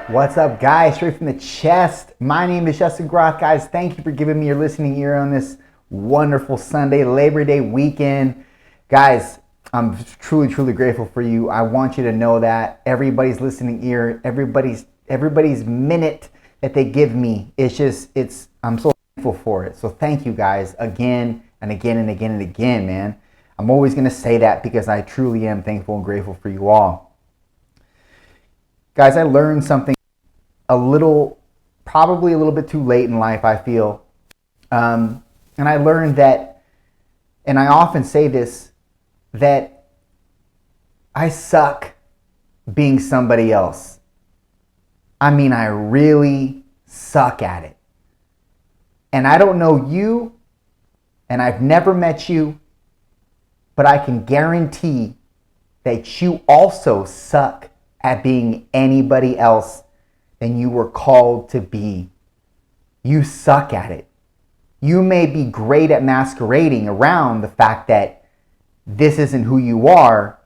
What's up, guys? Straight from the chest. My name is Justin Groth. Guys, thank you for giving me your listening ear on this wonderful Sunday, Labor Day weekend. Guys, I'm truly, truly grateful for you. I want you to know that everybody's listening ear, everybody's minute that they give me, I'm so thankful for it. So thank you guys again and again and again and again, man. I'm always going to say that because I truly am thankful and grateful for you all. Guys, I learned something probably a little bit too late in life, I feel. And I learned that, and I often say this, that I suck being somebody else. I mean, I really suck at it. And I don't know you, and I've never met you, but I can guarantee that you also suck at being anybody else than you were called to be. You suck at it. You may be great at masquerading around the fact that this isn't who you are.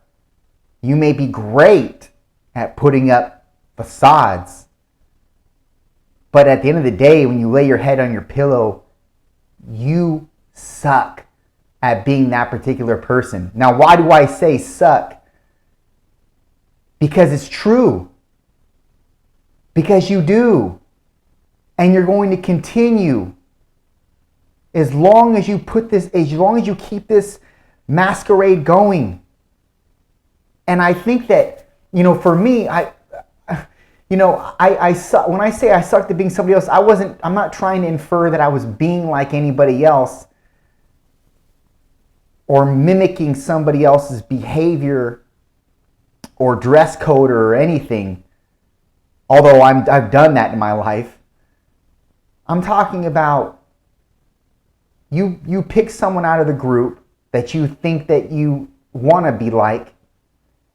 You may be great at putting up facades. But at the end of the day, when you lay your head on your pillow, you suck at being that particular person. Now, why do I say suck? Because it's true. Because you do. And you're going to continue. As long as you keep this masquerade going. And I think that, for me, I suck. When I say I sucked at being somebody else, I'm not trying to infer that I was being like anybody else or mimicking somebody else's behavior or dress code or anything, although I've done that in my life. I'm talking about you pick someone out of the group that you think that you want to be like,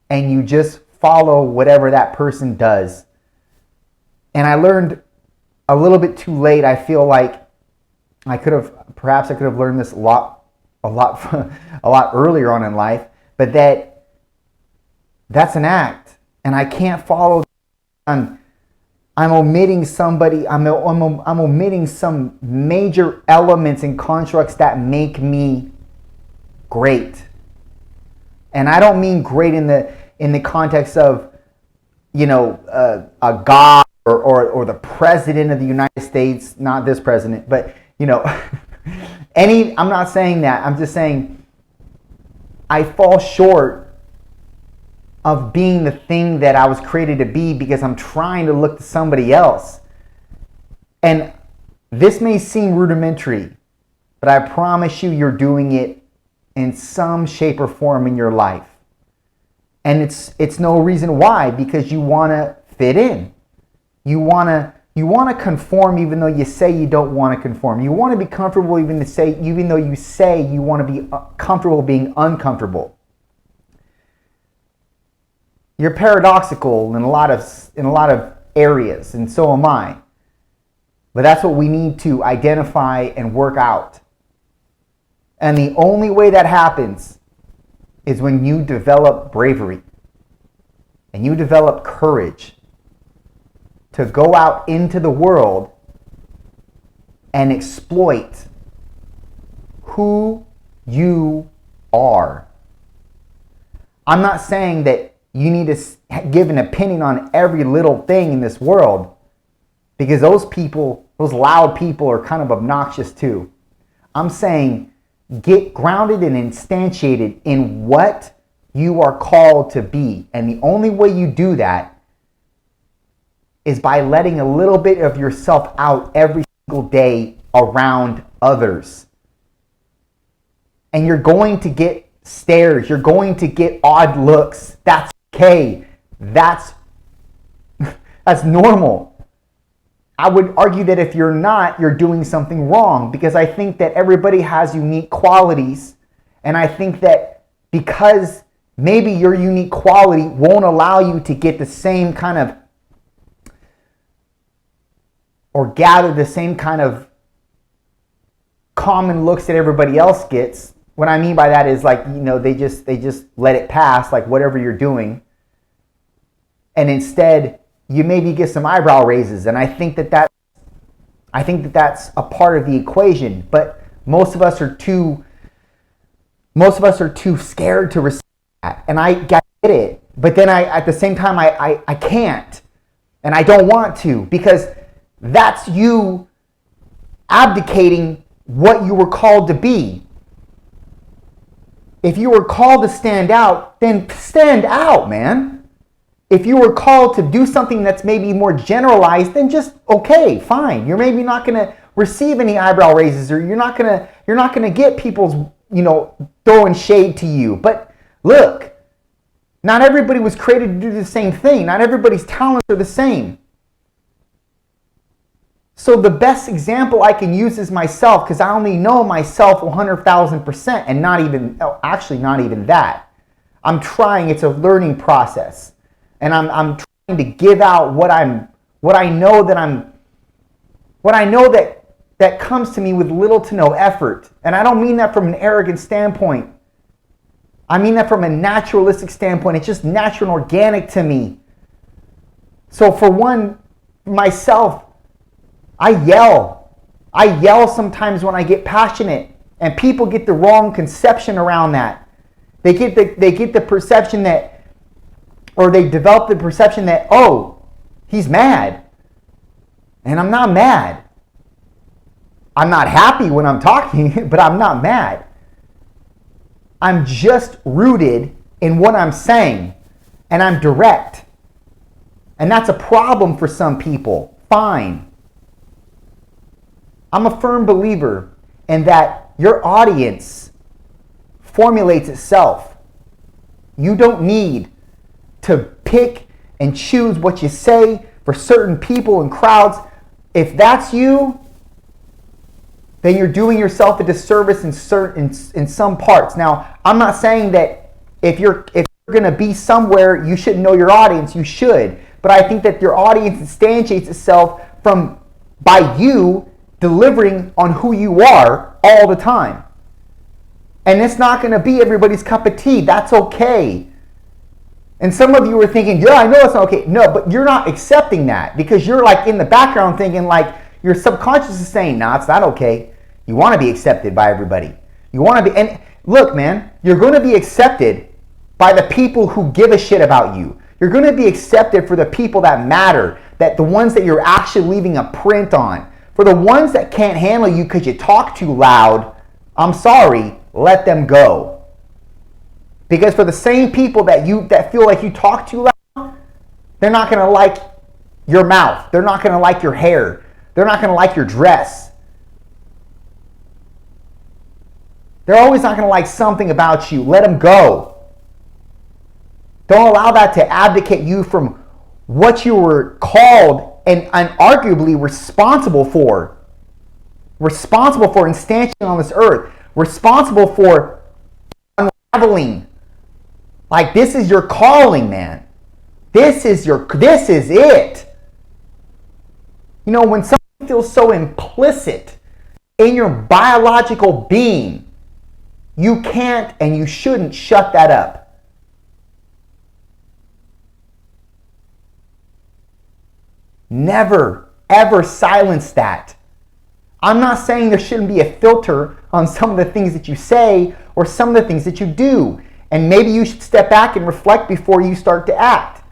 and you just follow whatever that person does. And I learned a little bit too late. I feel like I could have learned this a lot earlier on in life, but that's an act, and I can't follow. I'm omitting somebody. I'm omitting some major elements and constructs that make me great. And I don't mean great in the context of a god or the president of the United States. Not this president, but I'm not saying that. I'm just saying I fall short of being the thing that I was created to be because I'm trying to look to somebody else. And this may seem rudimentary, but I promise you're doing it in some shape or form in your life. And it's no reason why, because you want to fit in. You want to conform even though you say you don't want to conform. You want to be comfortable even though you say you want to be comfortable being uncomfortable. You're paradoxical in a lot of areas, and so am I. But that's what we need to identify and work out. And the only way that happens is when you develop bravery and you develop courage to go out into the world and exploit who you are. I'm not saying that you need to give an opinion on every little thing in this world, because those loud people are kind of obnoxious too. I'm saying get grounded and instantiated in what you are called to be. And the only way you do that is by letting a little bit of yourself out every single day around others. And you're going to get stares. You're going to get odd looks. That's okay. That's normal. I would argue that if you're not, you're doing something wrong, because I think that everybody has unique qualities, and I think that because maybe your unique quality won't allow you to get the same kind of or gather the same kind of common looks that everybody else gets. What I mean by that is they just let it pass, like whatever you're doing. And instead, you maybe get some eyebrow raises. And I think that that's a part of the equation. But most of us are too scared to receive that. And I get it. But then at the same time, I can't. And I don't want to, because that's you abdicating what you were called to be. If you were called to stand out, then stand out, man. If you were called to do something that's maybe more generalized, then just, okay, fine. You're maybe not going to receive any eyebrow raises, or you're not going to get people's, throwing shade to you. But look, not everybody was created to do the same thing. Not everybody's talents are the same. So the best example I can use is myself, because I only know myself 100,000%, and not even that. I'm trying. It's a learning process, and I'm trying to give out what I know that comes to me with little to no effort. And I don't mean that from an arrogant standpoint. I mean that from a naturalistic standpoint. It's just natural and organic to me. So for one, myself, I yell. I yell sometimes when I get passionate, and people get the wrong conception around that. They get the perception that, or they develop the perception that, oh, he's mad. And I'm not mad. I'm not happy when I'm talking, but I'm not mad. I'm just rooted in what I'm saying, and I'm direct. And that's a problem for some people. Fine. I'm a firm believer in that your audience formulates itself. You don't need to pick and choose what you say for certain people and crowds. If that's you, then you're doing yourself a disservice in some parts. Now, I'm not saying that if you're going to be somewhere, you shouldn't know your audience. You should. But I think that your audience instantiates itself by you delivering on who you are all the time. And it's not going to be everybody's cup of tea. That's okay. And some of you are thinking, yeah, I know it's not okay. No, but you're not accepting that, because you're like in the background thinking, like, your subconscious is saying, nah, it's not okay. You want to be accepted by everybody. You want to be, and look, man, you're going to be accepted by the people who give a shit about you. You're going to be accepted for the people that matter, that the ones that you're actually leaving a print on. For the ones that can't handle you because you talk too loud, I'm sorry, let them go. Because for the same people that feel like you talk too loud, they're not going to like your mouth. They're not going to like your hair. They're not going to like your dress. They're always not going to like something about you. Let them go. Don't allow that to abdicate you from what you were called and arguably responsible for. Responsible for instantiating on this earth. Responsible for unraveling. Like, this is your calling, man. This is it. You know, when something feels so implicit in your biological being, you can't and you shouldn't shut that up. Never, ever silence that. I'm not saying there shouldn't be a filter on some of the things that you say or some of the things that you do. And maybe you should step back and reflect before you start to act.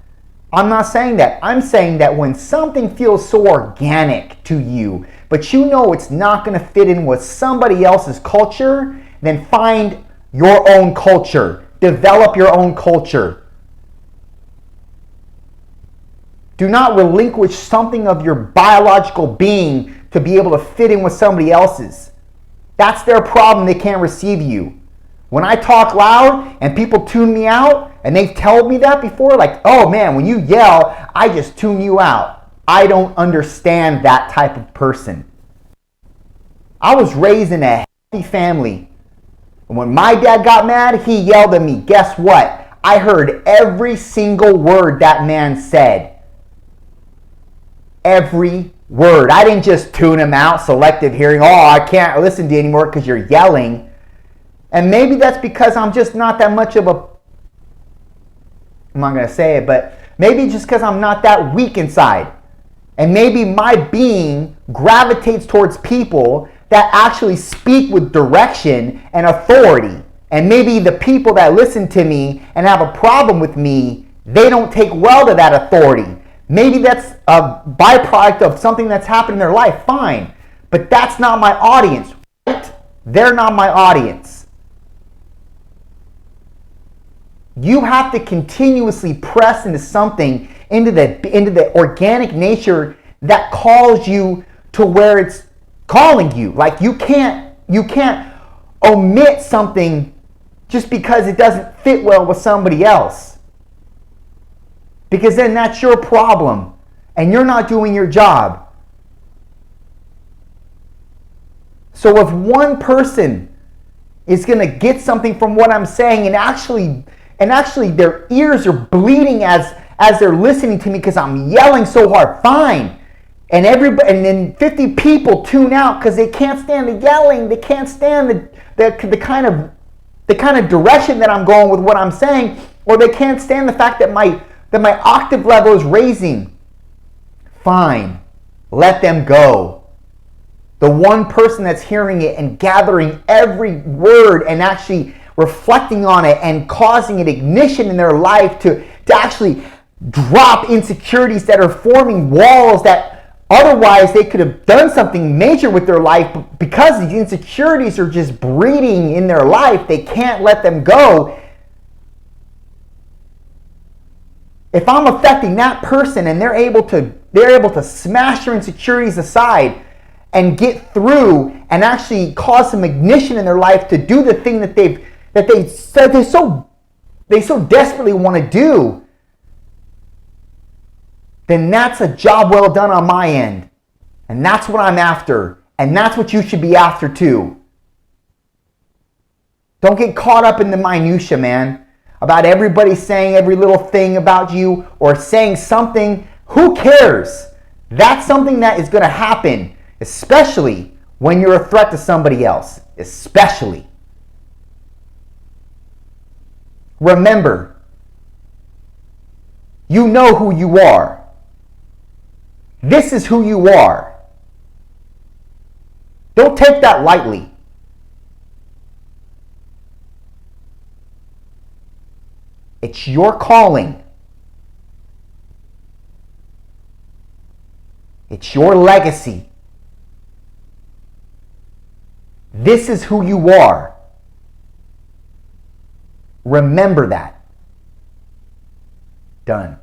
I'm not saying that. I'm saying that when something feels so organic to you, but you know it's not going to fit in with somebody else's culture, then find your own culture. Develop your own culture. Do not relinquish something of your biological being to be able to fit in with somebody else's. That's their problem. They can't receive you. When I talk loud and people tune me out, and they've told me that before, like, oh man, when you yell, I just tune you out. I don't understand that type of person. I was raised in a healthy family. And when my dad got mad, he yelled at me. Guess what? I heard every single word that man said. Every word. I didn't just tune him out, selective hearing. Oh, I can't listen to you anymore because you're yelling. And maybe that's because I'm just not that much of a, I'm not going to say it, but Maybe just because I'm not that weak inside. And maybe my being gravitates towards people that actually speak with direction and authority. And maybe the people that listen to me and have a problem with me, they don't take well to that authority. Maybe that's a byproduct of something that's happened in their life. Fine. But that's not my audience, right? They're not my audience. You have to continuously press into something, into the organic nature that calls you to where it's calling you. Like you can't omit something just because it doesn't fit well with somebody else. Because then that's your problem and you're not doing your job. So if one person is going to get something from what I'm saying and actually their ears are bleeding as they're listening to me because I'm yelling so hard, fine. And then 50 people tune out because they can't stand the yelling. They can't stand the kind of direction that I'm going with what I'm saying, or they can't stand the fact that my octave level is raising. Fine, let them go. The one person that's hearing it and gathering every word and actually reflecting on it and causing an ignition in their life to actually drop insecurities that are forming walls that otherwise they could have done something major with their life, but because these insecurities are just breeding in their life, they can't let them go. If I'm affecting that person and they're able to smash their insecurities aside and get through and actually cause some ignition in their life to do the thing that they so desperately want to do, then that's a job well done on my end. And that's what I'm after. And that's what you should be after too. Don't get caught up in the minutia, man, about everybody saying every little thing about you or saying something. Who cares? That's something that is going to happen, especially when you're a threat to somebody else. Especially. Remember, you know who you are. This is who you are. Don't take that lightly. It's your calling. It's your legacy. This is who you are. Remember that. Done.